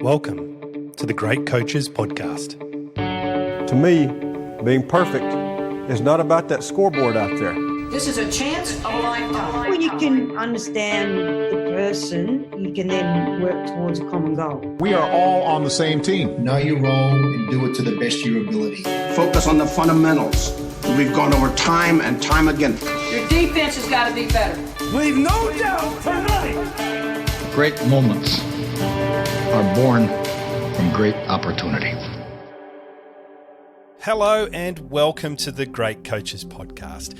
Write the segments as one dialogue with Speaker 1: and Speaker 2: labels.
Speaker 1: Welcome to the Great Coaches Podcast.
Speaker 2: To me, being perfect is not about that scoreboard out there.
Speaker 3: This is a chance of a lifetime.
Speaker 4: When you can understand the person, you can then work towards a common goal.
Speaker 5: We are all on the same team.
Speaker 6: Know your role and do it to the best of your ability.
Speaker 7: Focus on the fundamentals. We've gone over time and time again.
Speaker 3: Your defense has got to be better.
Speaker 8: Leave no doubt tonight.
Speaker 5: Great moments are born from great opportunity.
Speaker 1: Hello and welcome to the Great Coaches Podcast,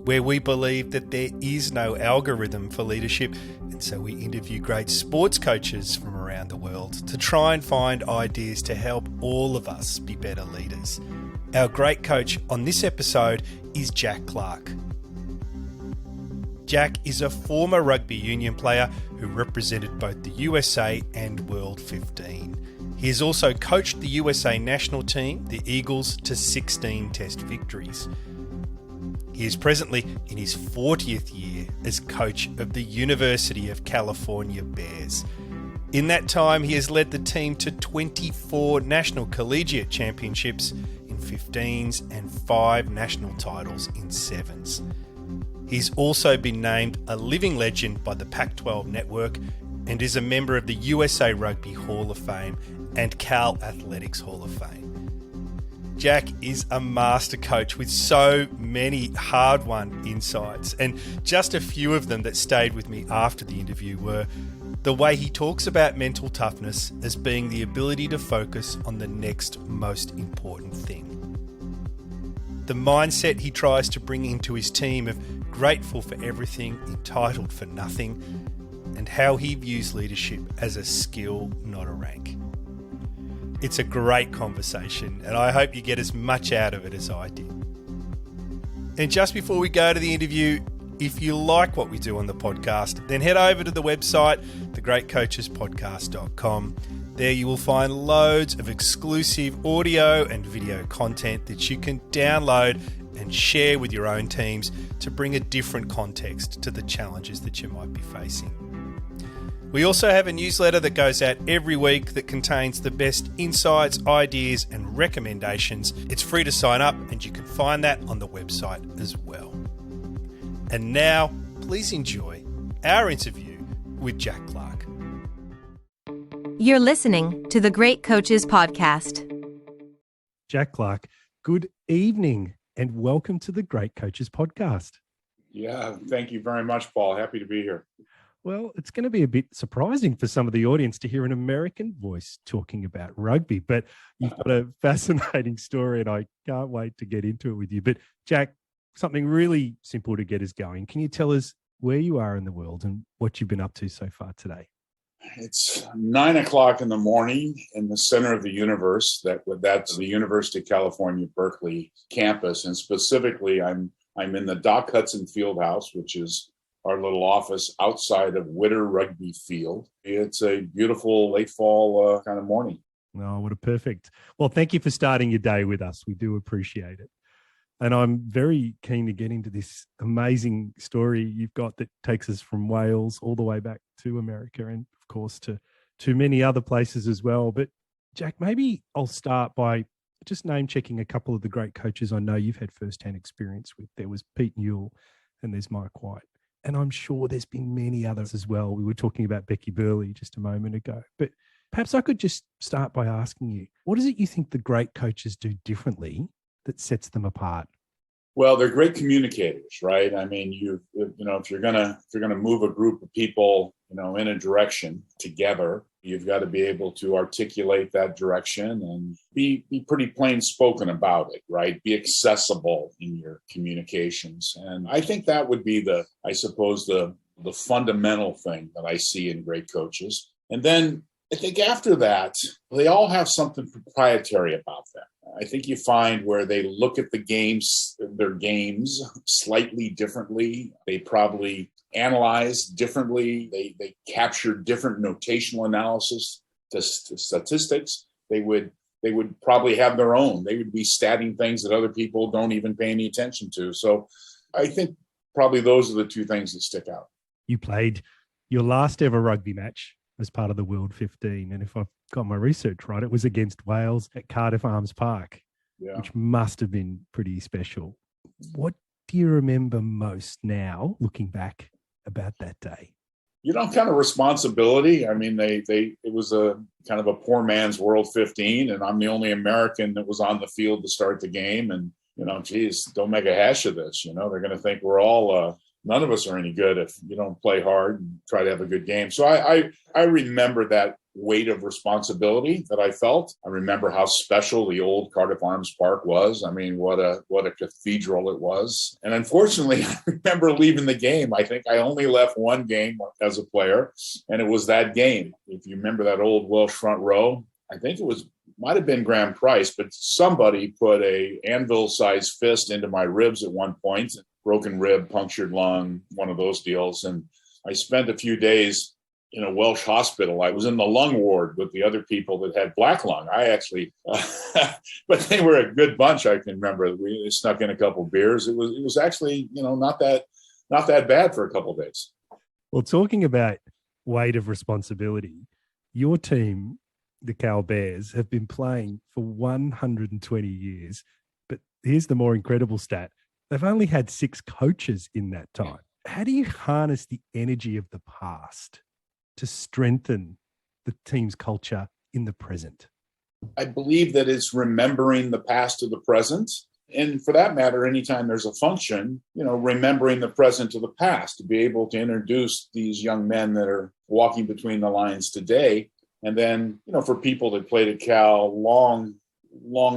Speaker 1: where we believe that there is no algorithm for leadership, and so we interview great sports coaches from around the world to try and find ideas to help all of us be better leaders. Our great coach on this episode is Jack Clark. Jack is a former rugby union player who represented both the USA and World 15. He has also coached the USA national team, the Eagles, to 16 Test victories. He is presently in his 40th year as coach of the University of California Bears. In that time, he has led the team to 24 national collegiate championships in 15s and 5 national titles in 7s. He's also been named a living legend by the Pac-12 network and is a member of the USA Rugby Hall of Fame and Cal Athletics Hall of Fame. Jack is a master coach with so many hard-won insights, and just a few of them that stayed with me after the interview were the way he talks about mental toughness as being the ability to focus on the next most important thing. The mindset he tries to bring into his team of grateful for everything, entitled for nothing, and how he views leadership as a skill, not a rank. It's a great conversation, and I hope you get as much out of it as I did. And just before we go to the interview, if you like what we do on the podcast, then head over to the website, thegreatcoachespodcast.com. There you will find loads of exclusive audio and video content that you can download and share with your own teams to bring a different context to the challenges that you might be facing. We also have a newsletter that goes out every week that contains the best insights, ideas, and recommendations. It's free to sign up, and you can find that on the website as well. And now, please enjoy our interview with Jack Clark.
Speaker 9: You're listening to the Great Coaches Podcast.
Speaker 1: Jack Clark, good evening and welcome to the Great Coaches Podcast.
Speaker 10: Yeah, thank you very much, Paul. Happy to be here.
Speaker 1: Well, it's going to be a bit surprising for some of the audience to hear an American voice talking about rugby, but you've got a fascinating story and I can't wait to get into it with you. But Jack, something really simple to get us going. Can you tell us where you are in the world and what you've been up to so far today?
Speaker 10: It's 9 o'clock in the morning in the center of the universe. That's the University of California, Berkeley campus. And specifically, I'm in the Doc Hudson Fieldhouse, which is our little office outside of Witter Rugby Field. It's a beautiful late fall kind of morning.
Speaker 1: Oh, what a perfect. Well, thank you for starting your day with us. We do appreciate it. And I'm very keen to get into this amazing story you've got that takes us from Wales all the way back to America and, of course, to many other places as well. But, Jack, maybe I'll start by just name-checking a couple of the great coaches I know you've had first-hand experience with. There was Pete Newell and there's Mike White. And I'm sure there's been many others as well. We were talking about Becky Burley just a moment ago. But perhaps I could just start by asking you, what is it you think the great coaches do differently that sets them apart?
Speaker 10: Well, they're great communicators, right? I mean, if you're gonna move a group of people, in a direction together, you've got to be able to articulate that direction and be pretty plain spoken about it, right? Be accessible in your communications. And I think that would be the fundamental thing that I see in great coaches. And then I think after that, they all have something proprietary about them. I think you find where they look at their games slightly differently. They probably analyze differently. They capture different notational analysis to statistics. They would probably have their own. They would be statting things that other people don't even pay any attention to. So I think probably those are the two things that stick out.
Speaker 1: You played your last ever rugby match as part of the World 15. And if I've got my research right, it was against Wales at Cardiff Arms Park, which must have been pretty special. What do you remember most now, looking back, about that day?
Speaker 10: Kind of responsibility. I mean, it was a kind of a poor man's World 15, and I'm the only American that was on the field to start the game. And, geez, don't make a hash of this. They're going to think we're all, none of us are any good if you don't play hard and try to have a good game. So I remember that weight of responsibility that I felt. I remember how special the old Cardiff Arms Park was. I mean, what a cathedral it was. And unfortunately, I remember leaving the game. I think I only left one game as a player, and it was that game. If you remember that old Welsh front row, I think might have been Graham Price, but somebody put a anvil-sized fist into my ribs at one point, broken rib, punctured lung, one of those deals. And I spent a few days in a Welsh hospital. I was in the lung ward with the other people that had black lung. I actually, but they were a good bunch. I can remember we snuck in a couple beers. It was actually, not that bad for a couple of days.
Speaker 1: Well, talking about weight of responsibility, your team, the Cal Bears, have been playing for 120 years. But here's the more incredible stat. They've only had 6 coaches in that time. How do you harness the energy of the past to strengthen the team's culture in the present?
Speaker 10: I believe that it's remembering the past to the present. And for that matter, anytime there's a function, remembering the present to the past, to be able to introduce these young men that are walking between the lines today. And then, for people that played at Cal long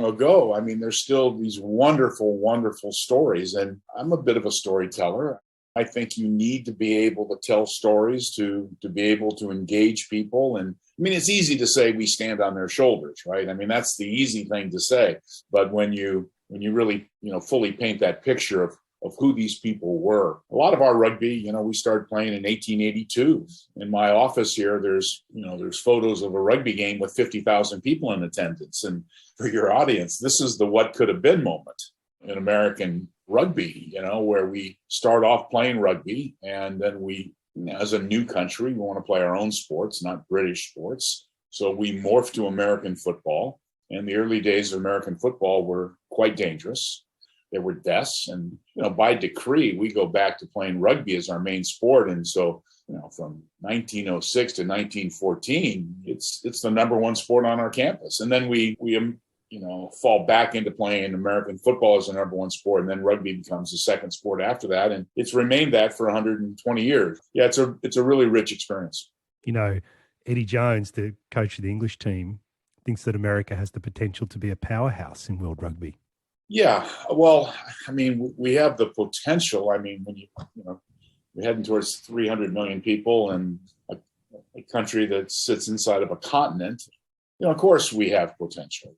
Speaker 10: ago, I mean, there's still these wonderful, wonderful stories. And I'm a bit of a storyteller. I think you need to be able to tell stories to be able to engage people. And I mean, it's easy to say we stand on their shoulders, right? I mean, that's the easy thing to say. But when you really, fully paint that picture of who these people were, a lot of our rugby, we started playing in 1882. In my office here, there's photos of a rugby game with 50,000 people in attendance. And for your audience, this is the what could have been moment in American rugby, where we start off playing rugby, and then we, as a new country, we want to play our own sports, not British sports. So we morphed to American football. And the early days of American football were quite dangerous. There were deaths. And, by decree, we go back to playing rugby as our main sport. And so, from 1906 to 1914, it's the number one sport on our campus. And then we fall back into playing American football as the number one sport. And then rugby becomes the second sport after that. And it's remained that for 120 years. Yeah, it's a really rich experience.
Speaker 1: Eddie Jones, the coach of the English team, thinks that America has the potential to be a powerhouse in world rugby.
Speaker 10: Yeah, well, I mean, we have the potential. I mean, when we're heading towards 300 million people and a country that sits inside of a continent, of course we have potential.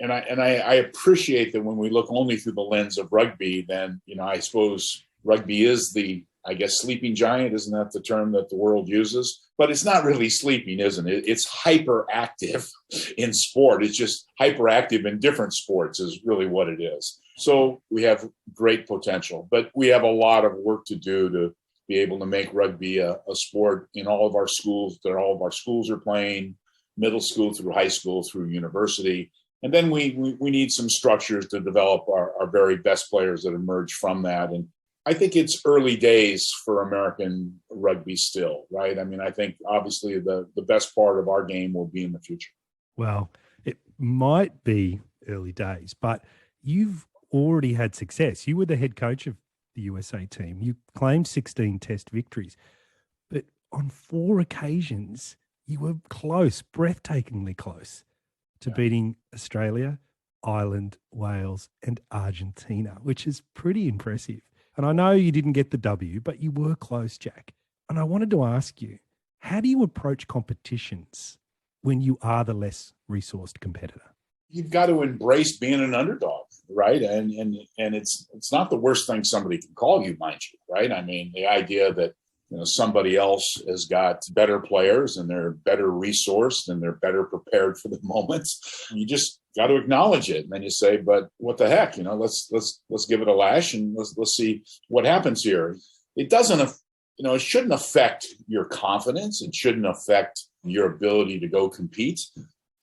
Speaker 10: And I appreciate that when we look only through the lens of rugby, then, I suppose rugby is the, sleeping giant. Isn't that the term that the world uses? But it's not really sleeping, isn't it? It's hyperactive in sport. It's just hyperactive in different sports is really what it is. So we have great potential, but we have a lot of work to do to be able to make rugby a sport in all of our schools, that all of our schools are playing, middle school through high school through university. And then we need some structures to develop our very best players that emerge from that. And I think it's early days for American rugby still, right? I mean, I think obviously the best part of our game will be in the future.
Speaker 1: Well, it might be early days, but you've already had success. You were the head coach of the USA team. You claimed 16 test victories, but on 4 occasions, you were close, breathtakingly close to beating Australia, Ireland, Wales, and Argentina, which is pretty impressive. And I know you didn't get the W, but you were close, Jack. And I wanted to ask you, how do you approach competitions when you are the less resourced competitor?
Speaker 10: You've got to embrace being an underdog, right? And it's not the worst thing somebody can call you, mind you, right? I mean, the idea that somebody else has got better players and they're better resourced and they're better prepared for the moment. You just got to acknowledge it. And then you say, but what the heck, let's give it a lash and let's see what happens here. It doesn't it shouldn't affect your confidence. It shouldn't affect your ability to go compete.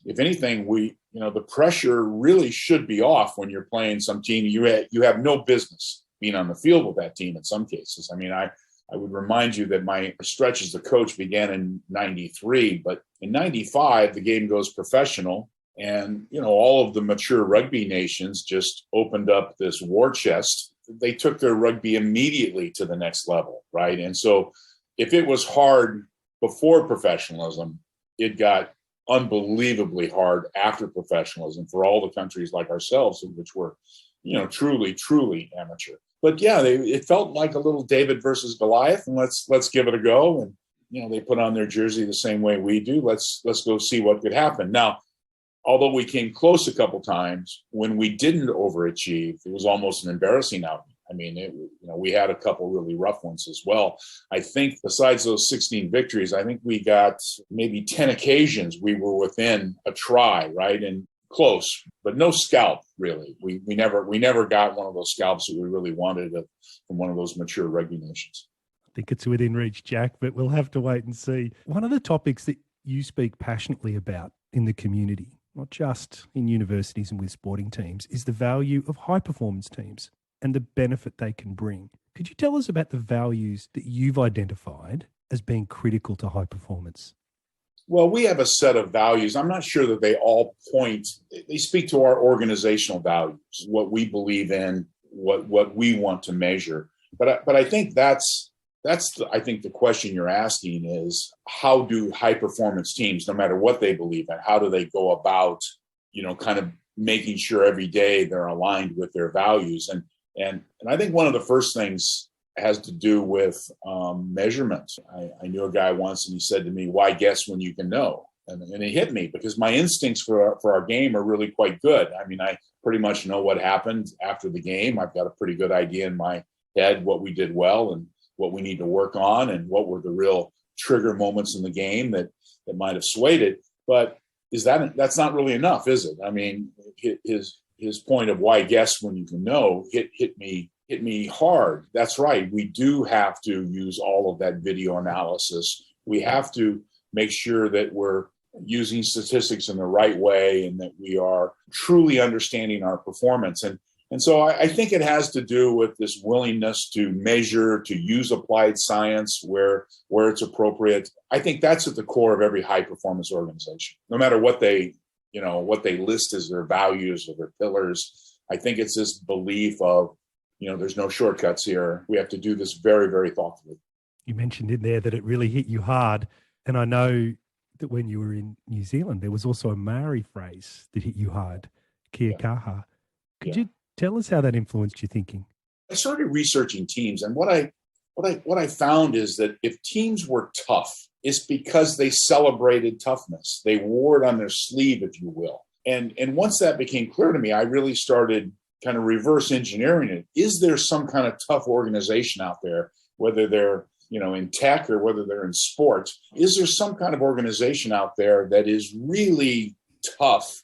Speaker 10: If anything, the pressure really should be off when you're playing some team. You have no business being on the field with that team in some cases. I mean, I would remind you that my stretch as a coach began in 93, but in 95, the game goes professional. And, all of the mature rugby nations just opened up this war chest. They took their rugby immediately to the next level, right? And so if it was hard before professionalism, it got unbelievably hard after professionalism for all the countries like ourselves, which were, truly, truly amateur. But yeah, it felt like a little David versus Goliath, and let's give it a go. And they put on their jersey the same way we do. Let's go see what could happen. Now, although we came close a couple times, when we didn't overachieve, it was almost an embarrassing outing. I mean, we had a couple really rough ones as well. I think besides those 16 victories, I think we got maybe 10 occasions we were within a try, right? And close, but no scalp, really. We never got one of those scalps that we really wanted from one of those mature rugby nations.
Speaker 1: I think it's within reach, Jack, but we'll have to wait and see. One of the topics that you speak passionately about in the community, not just in universities and with sporting teams, is the value of high-performance teams and the benefit they can bring. Could you tell us about the values that you've identified as being critical to high performance?
Speaker 10: Well, we have a set of values. I'm not sure that they all they speak to our organizational values, what we believe in, what we want to measure. But I think that's I think the question you're asking is, how do high performance teams, no matter what they believe in, how do they go about, kind of making sure every day they're aligned with their values? And I think one of the first things has to do with measurement. I knew a guy once, and he said to me, "Why guess when you can know?" And it hit me, because my instincts for our game are really quite good. I mean, I pretty much know what happened after the game. I've got a pretty good idea in my head what we did well and what we need to work on, and what were the real trigger moments in the game that might have swayed it. But that's not really enough, is it? I mean, his point of why guess when you can know hit me hard. That's right. We do have to use all of that video analysis. We have to make sure that we're using statistics in the right way, and that we are truly understanding our performance. And so I think it has to do with this willingness to measure, to use applied science where it's appropriate. I think that's at the core of every high performance organization, no matter what they list as their values or their pillars. I think it's this belief of, there's no shortcuts here. We have to do this very, very thoughtfully.
Speaker 1: You mentioned in there that it really hit you hard. And I know that when you were in New Zealand, there was also a Maori phrase that hit you hard, kia kaha. Could you tell us how that influenced your thinking?
Speaker 10: I started researching teams, and what I found is that if teams were tough, it's because they celebrated toughness. They wore it on their sleeve, if you will. And once that became clear to me, I really started kind of reverse engineering it. Is there some kind of tough organization out there, whether they're in tech or whether they're in sports? Is there some kind of organization out there that is really tough,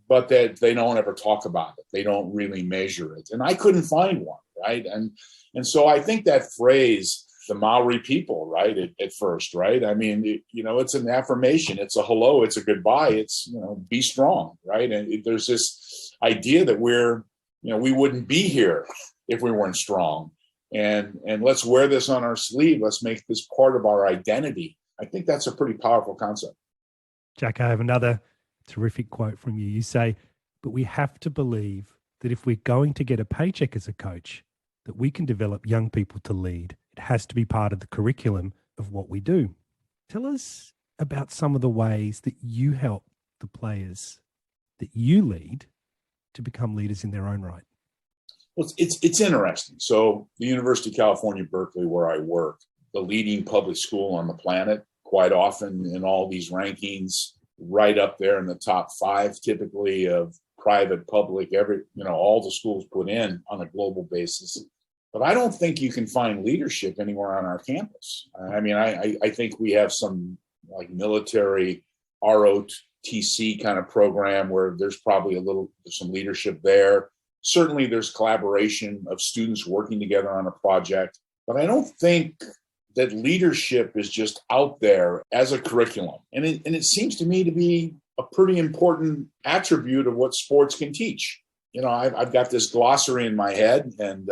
Speaker 10: but that they don't ever talk about it? They don't really measure it. And I couldn't find one, right? And so I think that phrase, the Maori people, right, at first, right? I mean, it's an affirmation. It's a hello. It's a goodbye. It's, be strong, right? And there's this idea that we wouldn't be here if we weren't strong. And let's wear this on our sleeve. Let's make this part of our identity. I think that's a pretty powerful concept.
Speaker 1: Jack, I have another terrific quote from you. You say, but we have to believe that if we're going to get a paycheck as a coach, that we can develop young people to lead. It has to be part of the curriculum of what we do. Tell us about some of the ways that you help the players that you lead to become leaders in their own right.
Speaker 10: Well, it's interesting. So the University of California, Berkeley, where I work, the leading public school on the planet, quite often in all these rankings, right up there in the top 5, typically, of private, public, all the schools put in on a global basis. But I don't think you can find leadership anywhere on our campus. I mean, I think we have some like military ROTC kind of program where there's probably some leadership there. Certainly there's collaboration of students working together on a project, but I don't think that leadership is just out there as a curriculum. And it seems to me to be a pretty important attribute of what sports can teach. You know, I've got this glossary in my head, and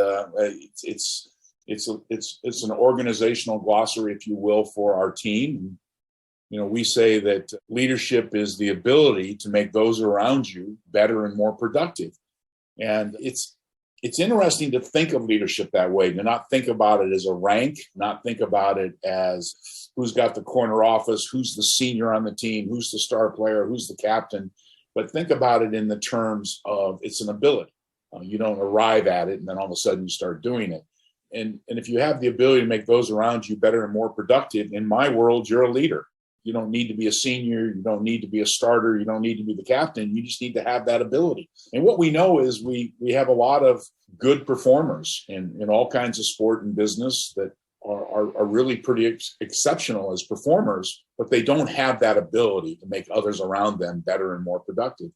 Speaker 10: it's an organizational glossary, if you will, for our team. You know, we say that leadership is the ability to make those around you better and more productive. And it's interesting to think of leadership that way, to not think about it as a rank, not think about it as who's got the corner office, who's the senior on the team, who's the star player, who's the captain, but think about it in the terms of it's an ability. You don't arrive at it and then all of a sudden you start doing it. And if you have the ability to make those around you better and more productive, in my world, you're a leader. You don't need to be a senior. You don't need to be a starter. You don't need to be the captain. You just need to have that ability. And what we know is we have a lot of good performers in all kinds of sport and business that are really pretty exceptional as performers, but they don't have that ability to make others around them better and more productive.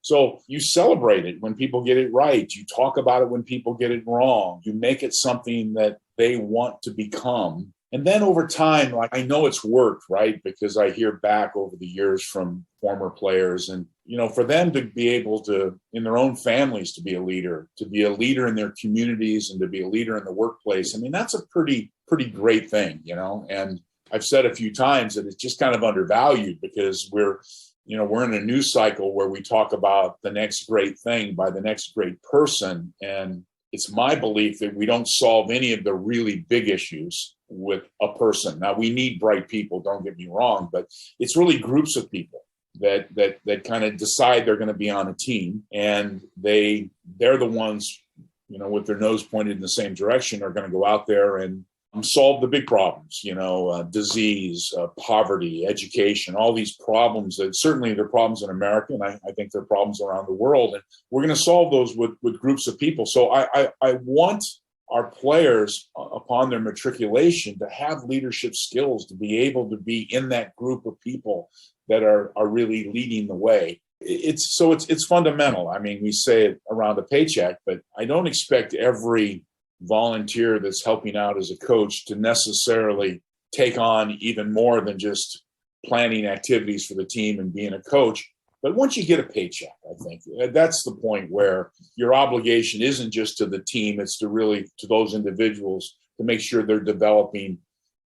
Speaker 10: So you celebrate it when people get it right. You talk about it when people get it wrong. You make it something that they want to become. And then over time, like I know it's worked, right? Because I hear back over the years from former players and, you know, for them to be able to, in their own families, to be a leader in their communities and to be a leader in the workplace. I mean, that's a pretty great thing, you know? And I've said a few times that it's just kind of undervalued because we're in a news cycle where we talk about the next great thing by the next great person. And it's my belief that we don't solve any of the really big issues with a person. Now, we need bright people, don't get me wrong, but it's really groups of people that kind of decide they're going to be on a team, and they're the ones, you know, with their nose pointed in the same direction, are going to go out there and solve the big problems, you know, disease, poverty, education, all these problems that certainly they're problems in America, and I think they're problems around the world. And we're going to solve those with groups of people. So I want our players, upon their matriculation, to have leadership skills, to be able to be in that group of people that are really leading the way. It's fundamental. I mean, we say it around a paycheck, but I don't expect every volunteer that's helping out as a coach to necessarily take on even more than just planning activities for the team and being a coach. But once you get a paycheck, I think that's the point where your obligation isn't just to the team, it's to those individuals to make sure they're developing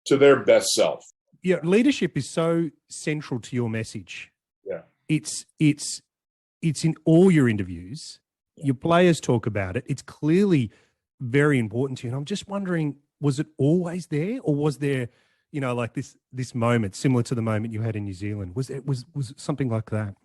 Speaker 10: to their best self.
Speaker 1: Yeah, leadership is so central to your message.
Speaker 10: Yeah.
Speaker 1: It's in all your interviews. Yeah. Your players talk about it. It's clearly very important to you. And I'm just wondering, was it always there, or was there, you know, like this moment similar to the moment you had in New Zealand? Was it something like that?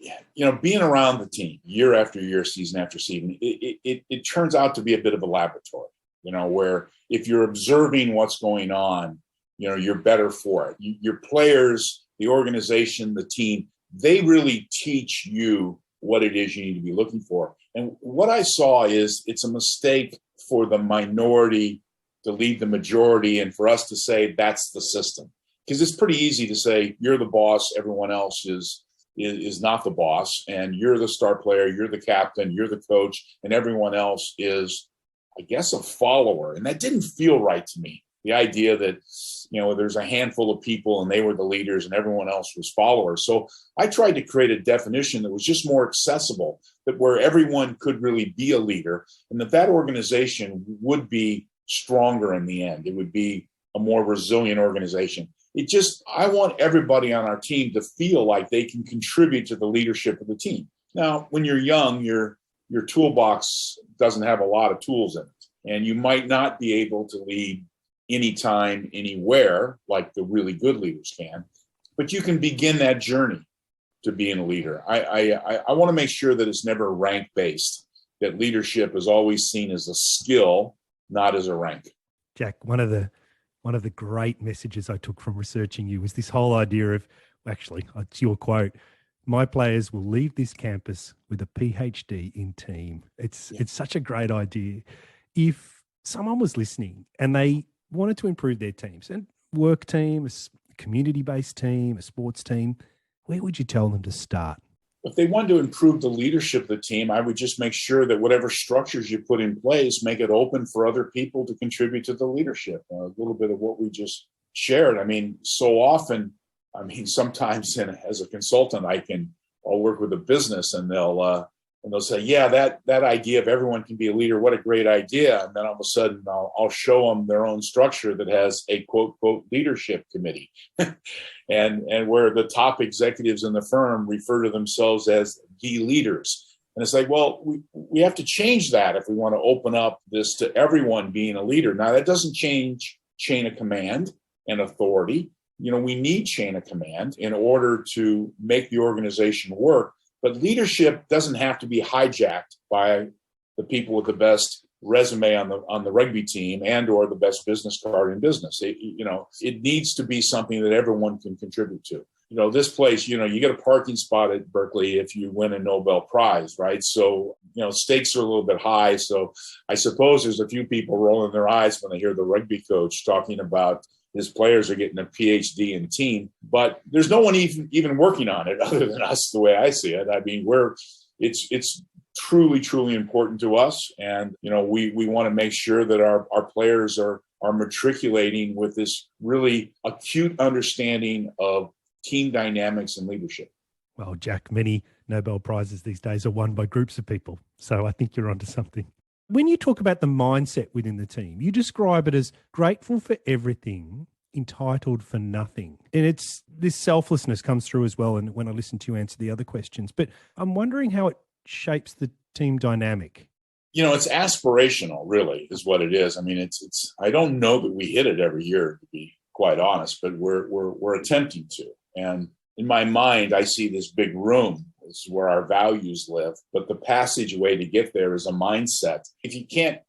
Speaker 10: Yeah. You know, being around the team year after year, season after season, it turns out to be a bit of a laboratory, you know, where if you're observing what's going on, you know, you're better for it. Your players, the organization, the team, they really teach you what it is you need to be looking for. And what I saw is it's a mistake for the minority to lead the majority and for us to say that's the system. Because it's pretty easy to say you're the boss, everyone else is not the boss, and you're the star player, you're the captain, you're the coach, and everyone else is, I guess, a follower. And that didn't feel right to me. The idea that, you know, there's a handful of people and they were the leaders and everyone else was followers. So I tried to create a definition that was just more accessible, that where everyone could really be a leader, and that organization would be stronger in the end. It would be a more resilient organization. I want everybody on our team to feel like they can contribute to the leadership of the team. Now, when you're young, your toolbox doesn't have a lot of tools in it, and you might not be able to lead anytime, anywhere, like the really good leaders can, but you can begin that journey to being a leader. I want to make sure that it's never rank-based, that leadership is always seen as a skill, not as a rank.
Speaker 1: Jack, one of the great messages I took from researching you was this whole idea of, actually, it's your quote, "My players will leave this campus with a PhD in team." It's such a great idea. If someone was listening and they wanted to improve their teams, and work team, a community-based team, a sports team, where would you tell them to start?
Speaker 10: if they wanted to improve the leadership of the team, I would just make sure that whatever structures you put in place, make it open for other people to contribute to the leadership. A little bit of what we just shared. I mean, so often, sometimes as a consultant, I'll work with a business and they'll say, yeah, that idea of everyone can be a leader, what a great idea. And then all of a sudden I'll show them their own structure that has a quote leadership committee and where the top executives in the firm refer to themselves as the leaders. And it's like, well, we have to change that if we want to open up this to everyone being a leader. Now, that doesn't change chain of command and authority. We need chain of command in order to make the organization work. But leadership doesn't have to be hijacked by the people with the best resume on the rugby team and or the best business card in business. It needs to be something that everyone can contribute to. This place, you get a parking spot at Berkeley if you win a Nobel Prize, right? So, stakes are a little bit high. So I suppose there's a few people rolling their eyes when they hear the rugby coach talking about his players are getting a PhD in team, but there's no one even working on it other than us, the way I see it. I mean, it's truly, truly important to us. And, we want to make sure that our players are matriculating with this really acute understanding of team dynamics and leadership.
Speaker 1: Well, Jack, many Nobel Prizes these days are won by groups of people. So I think you're onto something. When you talk about the mindset within the team, you describe it as grateful for everything, entitled for nothing. And it's this selflessness comes through as well. And when I listen to you answer the other questions, but I'm wondering how it shapes the team dynamic.
Speaker 10: It's aspirational, really, is what it is. I mean, it's. I don't know that we hit it every year, to be quite honest, but we're attempting to. And in my mind, I see this big room. This is where our values live. But the passageway to get there is a mindset. If you can't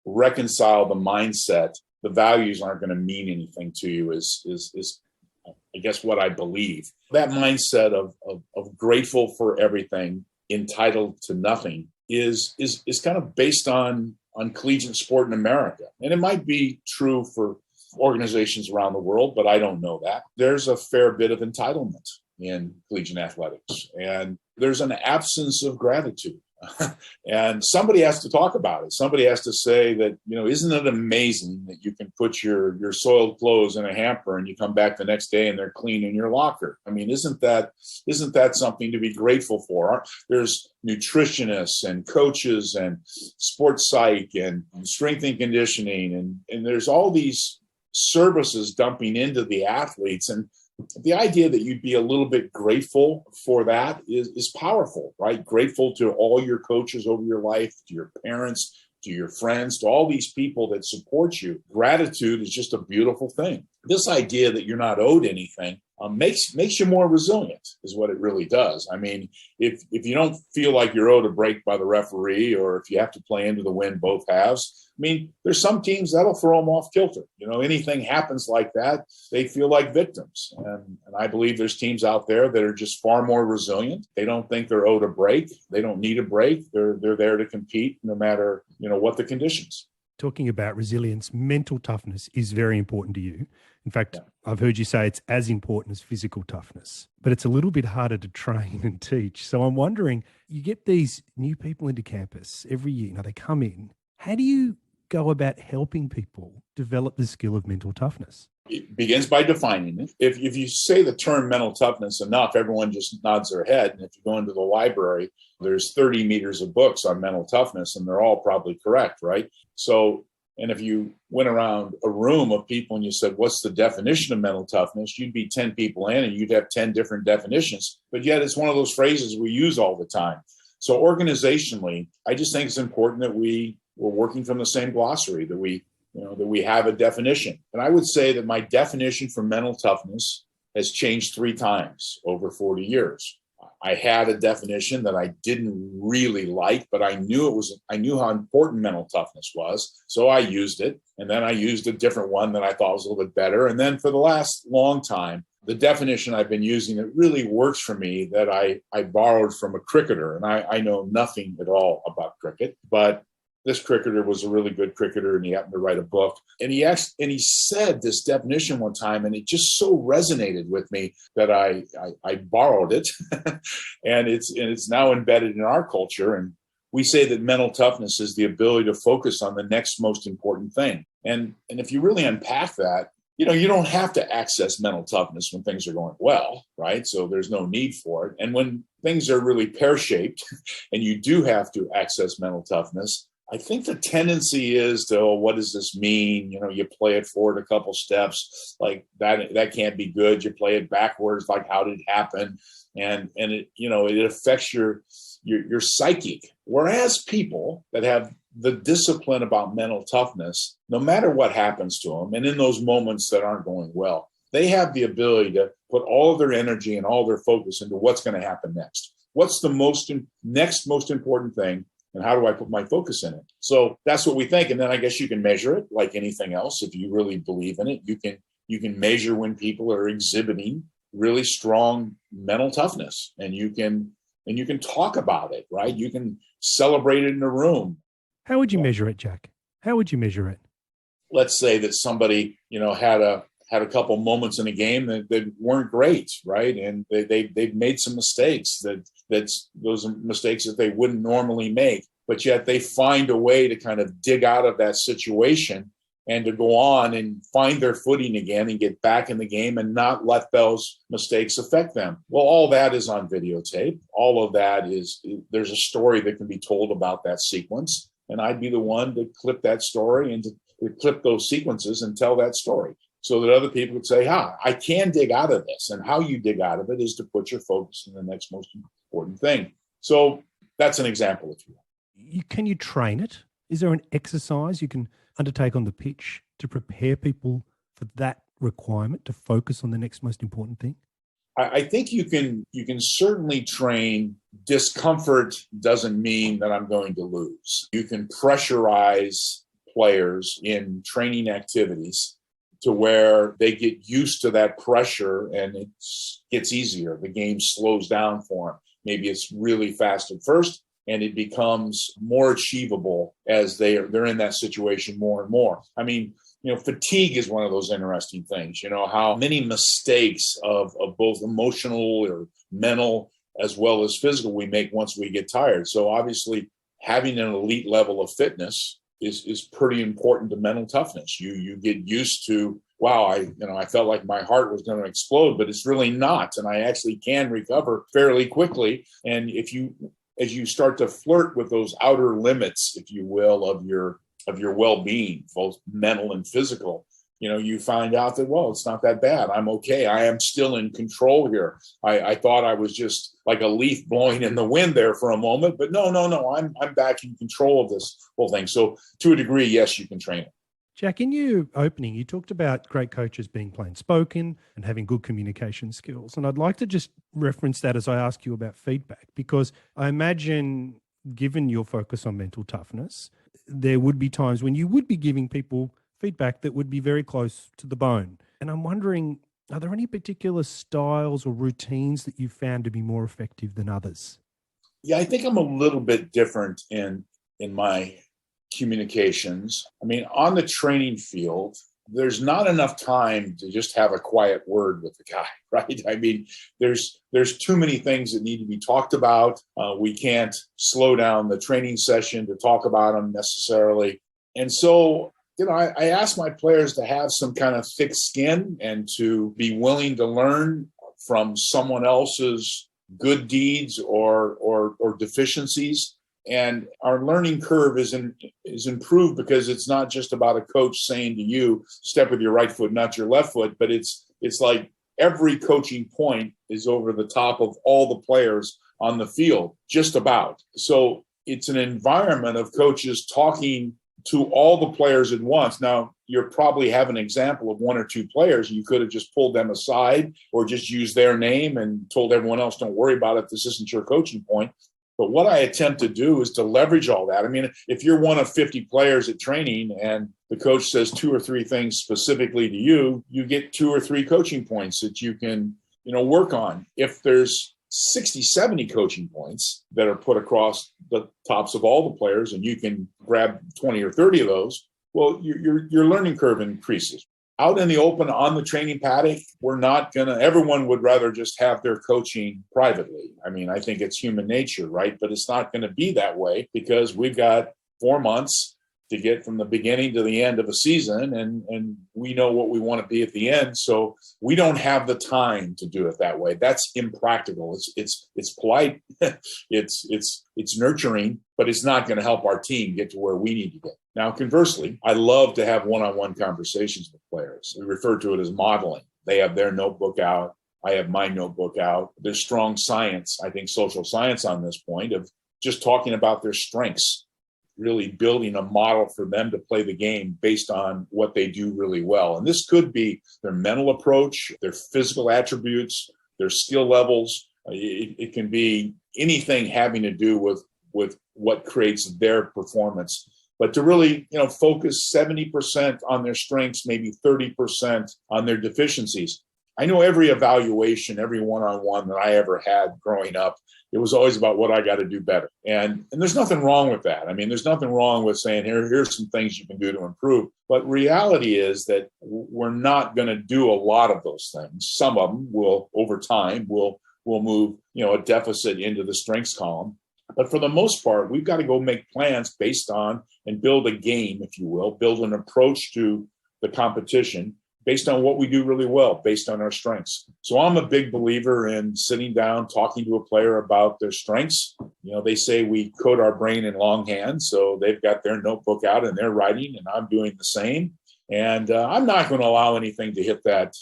Speaker 10: reconcile the mindset, the values aren't going to mean anything to you is I guess what I believe. That mindset of grateful for everything, entitled to nothing is kind of based on collegiate sport in America. And it might be true for organizations around the world, but I don't know that. There's a fair bit of entitlement in collegiate athletics, and there's an absence of gratitude. And somebody has to talk about it. Somebody has to say that, isn't it amazing that you can put your soiled clothes in a hamper and you come back the next day and they're clean in your locker? I mean, isn't that something to be grateful for? There's nutritionists and coaches and sports psych and strength and conditioning, and there's all these services dumping into the athletes, and the idea that you'd be a little bit grateful for that is powerful, right? Grateful to all your coaches over your life, to your parents, to your friends, to all these people that support you. Gratitude is just a beautiful thing. This idea that you're not owed anything makes you more resilient, is what it really does. I mean, if you don't feel like you're owed a break by the referee, or if you have to play into the win both halves, I mean, there's some teams that'll throw them off kilter. Anything happens like that, they feel like victims. And I believe there's teams out there that are just far more resilient. They don't think they're owed a break. They don't need a break. They're there to compete no matter, what the conditions.
Speaker 1: Talking about resilience, mental toughness is very important to you. In fact, I've heard you say it's as important as physical toughness, but it's a little bit harder to train and teach. So I'm wondering, you get these new people into campus every year, they come in. How do you go about helping people develop the skill of mental toughness?
Speaker 10: It begins by defining it. If you say the term mental toughness enough, everyone just nods their head. And if you go into the library, there's 30 meters of books on mental toughness, and they're all probably correct, right? So, and if you went around a room of people and you said, what's the definition of mental toughness? You'd be 10 people in and you'd have 10 different definitions. But yet it's one of those phrases we use all the time. So organizationally, I just think it's important that we're working from the same glossary, that we have a definition. And I would say that my definition for mental toughness has changed 3 times over 40 years. I had a definition that I didn't really like, but I knew how important mental toughness was. So I used it. And then I used a different one that I thought was a little bit better. And then for the last long time, the definition I've been using that really works for me, that I borrowed from a cricketer. And I know nothing at all about cricket, but this cricketer was a really good cricketer, and he happened to write a book. And he said this definition one time, and it just so resonated with me that I borrowed it, and it's now embedded in our culture. And we say that mental toughness is the ability to focus on the next most important thing. And if you really unpack that, you don't have to access mental toughness when things are going well, right? So there's no need for it. And when things are really pear-shaped and you do have to access mental toughness, I think the tendency is to, what does this mean? You play it forward a couple steps, like that can't be good. You play it backwards, like how did it happen? And it affects your psychic. Whereas people that have the discipline about mental toughness, no matter what happens to them, and in those moments that aren't going well, they have the ability to put all of their energy and all their focus into what's going to happen next. What's the next most important thing, and how do I put my focus in it? So that's what we think. And then I guess you can measure it like anything else. If you really believe in it, you can measure when people are exhibiting really strong mental toughness, and you can talk about it, right? You can celebrate it in a room.
Speaker 1: How would you measure it, Jack? How would you measure it?
Speaker 10: Let's say that somebody, had a couple moments in a game that weren't great, right? And they've made some mistakes that's those are mistakes that they wouldn't normally make, but yet they find a way to kind of dig out of that situation and to go on and find their footing again and get back in the game and not let those mistakes affect them. Well, all that is on videotape. All of that there's a story that can be told about that sequence. And I'd be the one to clip that story and to clip those sequences and tell that story so that other people could say, I can dig out of this. And how you dig out of it is to put your focus on the next most important thing. So that's an example, if you will.
Speaker 1: Can you train it? Is there an exercise you can undertake on the pitch to prepare people for that requirement to focus on the next most important thing?
Speaker 10: I think you can certainly train. Discomfort doesn't mean that I'm going to lose. You can pressurize players in training activities to where they get used to that pressure and it gets easier. The game slows down for them. Maybe it's really fast at first and it becomes more achievable as they're in that situation more and more. I mean, fatigue is one of those interesting things, how many mistakes of both emotional or mental as well as physical we make once we get tired. So obviously having an elite level of fitness is pretty important to mental toughness. You get used to, wow, I felt like my heart was going to explode, but it's really not. And I actually can recover fairly quickly. And as you start to flirt with those outer limits, if you will, of your well-being, both mental and physical, you find out that, well, it's not that bad. I'm okay. I am still in control here. I thought I was just like a leaf blowing in the wind there for a moment, but no. I'm back in control of this whole thing. So to a degree, yes, you can train it.
Speaker 1: Jack, in your opening, you talked about great coaches being plain spoken and having good communication skills. And I'd like to just reference that as I ask you about feedback, because I imagine, given your focus on mental toughness, there would be times when you would be giving people feedback that would be very close to the bone. And I'm wondering, are there any particular styles or routines that you found to be more effective than others?
Speaker 10: Yeah, I think I'm a little bit different in my communications. I mean, on the training field, there's not enough time to just have a quiet word with the guy, right? I mean, there's too many things that need to be talked about. We can't slow down the training session to talk about them necessarily. And so, I ask my players to have some kind of thick skin and to be willing to learn from someone else's good deeds or deficiencies. And our learning curve is improved because it's not just about a coach saying to you, step with your right foot, not your left foot, but it's like every coaching point is over the top of all the players on the field, just about. So it's an environment of coaches talking to all the players at once. Now, you probably have an example of one or two players. You could have just pulled them aside or just used their name and told everyone else, don't worry about it. This isn't your coaching point. But what I attempt to do is to leverage all that. I mean, if you're one of 50 players at training and the coach says 2 or 3 things specifically to you, you get 2 or 3 coaching points that you can, work on. If there's 60, 70 coaching points that are put across the tops of all the players, and you can grab 20 or 30 of those, well, your learning curve increases. Out in the open on the training paddock, everyone would rather just have their coaching privately. I mean, I think it's human nature, right? But it's not going to be that way because we've got 4 months to get from the beginning to the end of a season, and we know what we want to be at the end. So we don't have the time to do it that way. That's impractical. It's polite, it's nurturing, but it's not going to help our team get to where we need to get. Now, conversely, I love to have one-on-one conversations with players. We refer to it as modeling. They have their notebook out. I have my notebook out. There's strong science, I think social science on this point, of just talking about their strengths, really building a model for them to play the game based on what they do really well. And this could be their mental approach, their physical attributes, their skill levels. It can be anything having to do with what creates their performance. But to really, focus 70% on their strengths, maybe 30% on their deficiencies. I know every evaluation, every one-on-one that I ever had growing up, it was always about what I got to do better. And there's nothing wrong with that. I mean, there's nothing wrong with saying, here's some things you can do to improve. But reality is that we're not going to do a lot of those things. Some of them will, over time, will move, a deficit into the strengths column. But for the most part, we've got to go make plans based on and build a game, if you will, build an approach to the competition based on what we do really well, based on our strengths. So I'm a big believer in sitting down, talking to a player about their strengths. They say we code our brain in longhand, so they've got their notebook out and they're writing, and I'm doing the same. And I'm not going to allow anything to hit that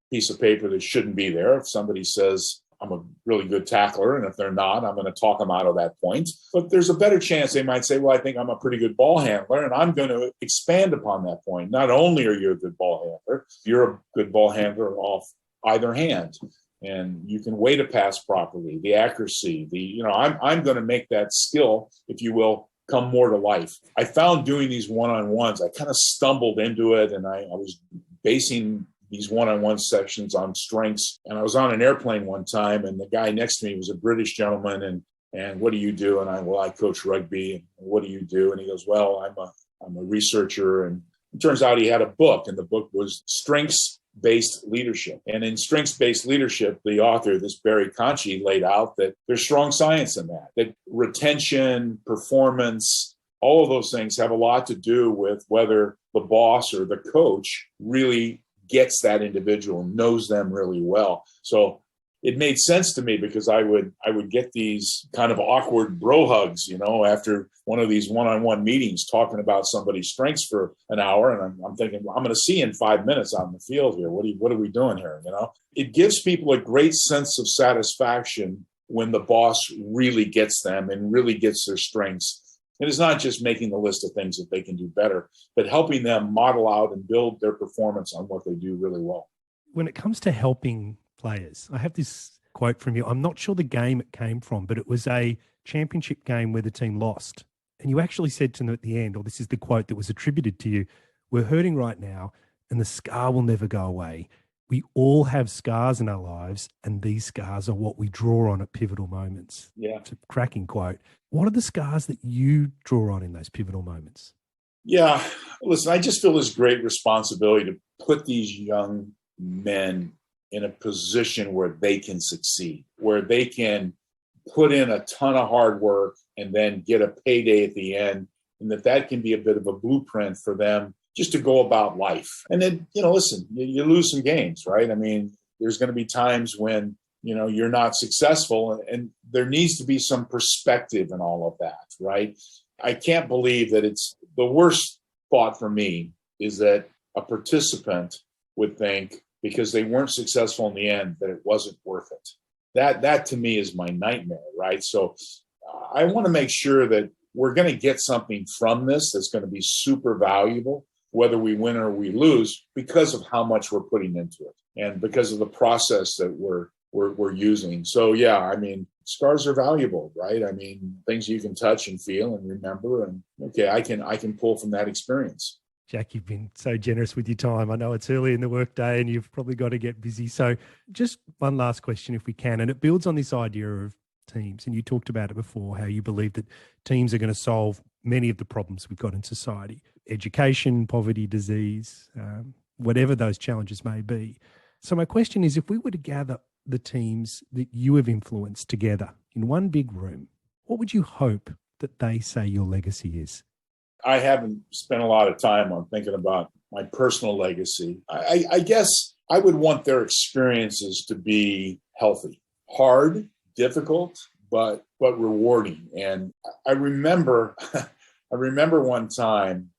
Speaker 10: piece of paper that shouldn't be there. If somebody says, I'm a really good tackler, and if they're not, I'm going to talk them out of that point. But there's a better chance they might say, well, I think I'm a pretty good ball handler, and I'm going to expand upon that point. Not only are you a good ball handler, you're a good ball handler off either hand, and you can weight a pass properly, the accuracy, I'm going to make that skill, if you will, come more to life. I found doing these one-on-ones, I kind of stumbled into it, and I was basing these one-on-one sessions on strengths. And I was on an airplane one time, and the guy next to me was a British gentleman, and what do you do? And I coach rugby. And what do you do? And he goes, well, I'm a researcher. And it turns out he had a book, and the book was Strengths-Based Leadership. And in Strengths-Based Leadership, the author, this Barry Conchie, laid out that there's strong science in that retention, performance, all of those things have a lot to do with whether the boss or the coach really gets that individual, knows them really well. So it made sense to me because I would get these kind of awkward bro hugs, after one of these one-on-one meetings, talking about somebody's strengths for an hour. And I'm thinking, well, I'm going to see you in 5 minutes on the field here. What are we doing here? It gives people a great sense of satisfaction when the boss really gets them and really gets their strengths. And it's not just making the list of things that they can do better, but helping them model out and build their performance on what they do really well.
Speaker 11: When it comes to helping players, I have this quote from you. I'm not sure the game it came from, but it was a championship game where the team lost. And you actually said to them at the end, or this is the quote that was attributed to you, we're hurting right now and the scar will never go away. We all have scars in our lives, and these scars are what we draw on at pivotal moments.
Speaker 10: Yeah.
Speaker 11: It's a cracking quote. What are the scars that you draw on in those pivotal moments?
Speaker 10: Yeah. Listen, I just feel this great responsibility to put these young men in a position where they can succeed, where they can put in a ton of hard work and then get a payday at the end, and that can be a bit of a blueprint for them just to go about life. And then, listen, you lose some games, right? I mean, there's going to be times when, you're not successful, and there needs to be some perspective in all of that, right? I can't believe that it's the worst thought for me is that a participant would think because they weren't successful in the end that it wasn't worth it. That to me is my nightmare, right? So I want to make sure that we're going to get something from this that's going to be super valuable, whether we win or we lose, because of how much we're putting into it and because of the process that we're using. So yeah, I mean, scars are valuable, right? I mean, things you can touch and feel and remember, and okay, I can pull from that experience.
Speaker 11: Jack, you've been so generous with your time. I know it's early in the workday and you've probably got to get busy. So just one last question if we can, and it builds on this idea of teams. And you talked about it before, how you believe that teams are going to solve many of the problems we've got in society, education, poverty, disease, whatever those challenges may be. So my question is, if we were to gather the teams that you have influenced together in one big room, what would you hope that they say your legacy is?
Speaker 10: I haven't spent a lot of time on thinking about my personal legacy. I guess I would want their experiences to be healthy, hard, difficult, but rewarding. And I remember one time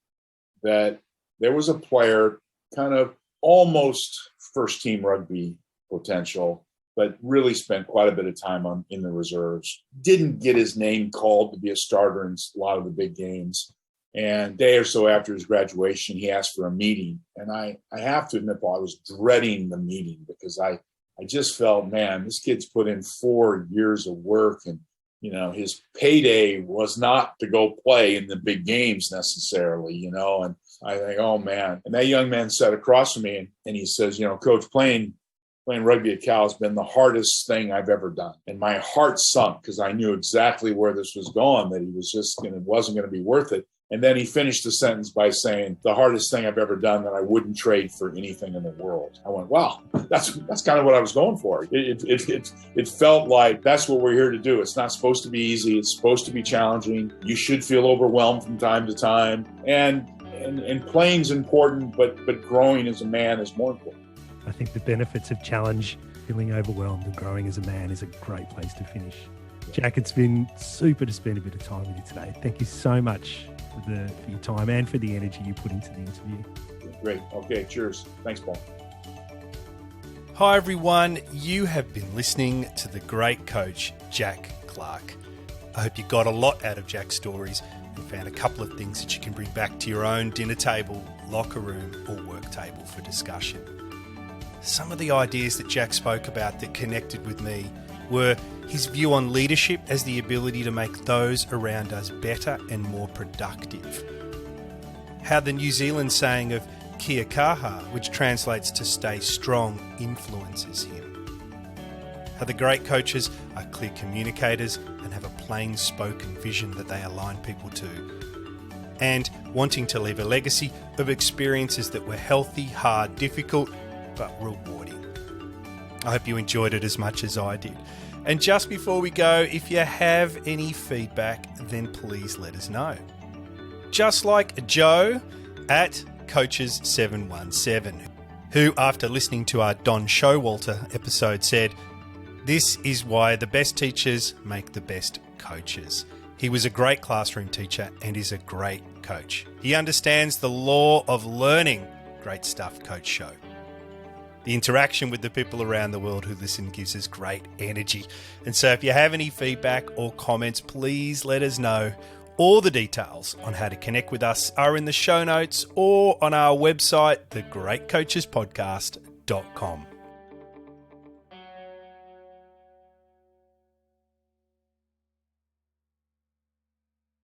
Speaker 10: that there was a player, kind of almost first team rugby potential, but really spent quite a bit of time in the reserves. Didn't get his name called to be a starter in a lot of the big games. And a day or so after his graduation, he asked for a meeting. And I have to admit, Paul, I was dreading the meeting because I just felt, man, this kid's put in 4 years of work. And, you know, his payday was not to go play in the big games necessarily, you know. And I think, oh, man. And that young man sat across from me and he says, you know, Coach, playing rugby at Cal has been the hardest thing I've ever done. And my heart sunk because I knew exactly where this was going, that he was wasn't going to be worth it. And then he finished the sentence by saying, the hardest thing I've ever done that I wouldn't trade for anything in the world. I went, wow, that's kind of what I was going for. It felt like that's what we're here to do. It's not supposed to be easy. It's supposed to be challenging. You should feel overwhelmed from time to time. And playing's important, but growing as a man is more important.
Speaker 11: I think the benefits of challenge, feeling overwhelmed and growing as a man is a great place to finish. Jack, it's been super to spend a bit of time with you today. Thank you so much for your time and for the energy you put into the interview.
Speaker 10: Great. Okay, cheers. Thanks, Paul.
Speaker 1: Hi, everyone. You have been listening to the great coach, Jack Clark. I hope you got a lot out of Jack's stories and found a couple of things that you can bring back to your own dinner table, locker room, or work table for discussion. Some of the ideas that Jack spoke about that connected with me were his view on leadership as the ability to make those around us better and more productive. How the New Zealand saying of kia kaha, which translates to stay strong, influences him. How the great coaches are clear communicators and have a plain spoken vision that they align people to. And wanting to leave a legacy of experiences that were healthy, hard, difficult, but rewarding. I hope you enjoyed it as much as I did. And just before we go, if you have any feedback, then please let us know. Just like Joe at Coaches717, who after listening to our Don Showalter episode said, "This is why the best teachers make the best coaches." He was a great classroom teacher and is a great coach. He understands the law of learning. Great stuff, Coach Show. The interaction with the people around the world who listen gives us great energy. And so if you have any feedback or comments, please let us know. All the details on how to connect with us are in the show notes or on our website, thegreatcoachespodcast.com.